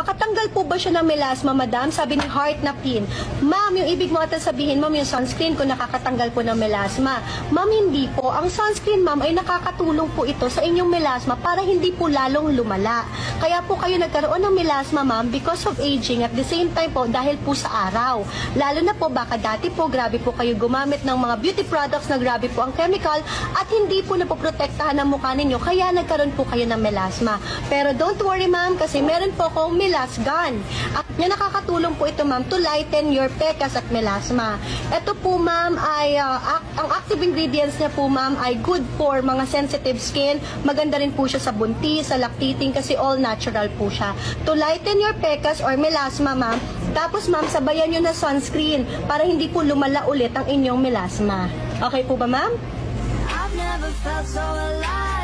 Makatanggal po ba siya ng melasma, madam? Sabi ni Heart na Pin. Ma'am, yung ibig mo ata sabihin, ma'am, yung sunscreen ko nakakatanggal po ng melasma. Ma'am, hindi po. Ang sunscreen, ma'am, ay nakakatulong po ito sa inyong melasma para hindi po lalong lumala. Kaya po kayo nagkaroon ng melasma, ma'am, because of aging. At the same time po, dahil po sa araw. Lalo na po, baka dati po, grabe po kayo gumamit ng mga beauty products na grabe po ang chemical at hindi po napoprotektahan ang mukha ninyo. Kaya nagkaroon po kayo ng melasma. Pero don't worry, ma'am, kasi meron po akong melasgan. At yung nakakatulong po ito, ma'am, to lighten your pecas at melasma. Ito po, ma'am, ay ang active ingredients niya po, ma'am, ay good for mga sensitive skin. Maganda rin po siya sa buntis, sa lactating, kasi all natural po siya. To lighten your pecas or melasma, ma'am. Tapos, ma'am, sabayan nyo na sunscreen para hindi po lumala ulit ang inyong melasma. Okay po ba, ma'am? I've never felt so alive.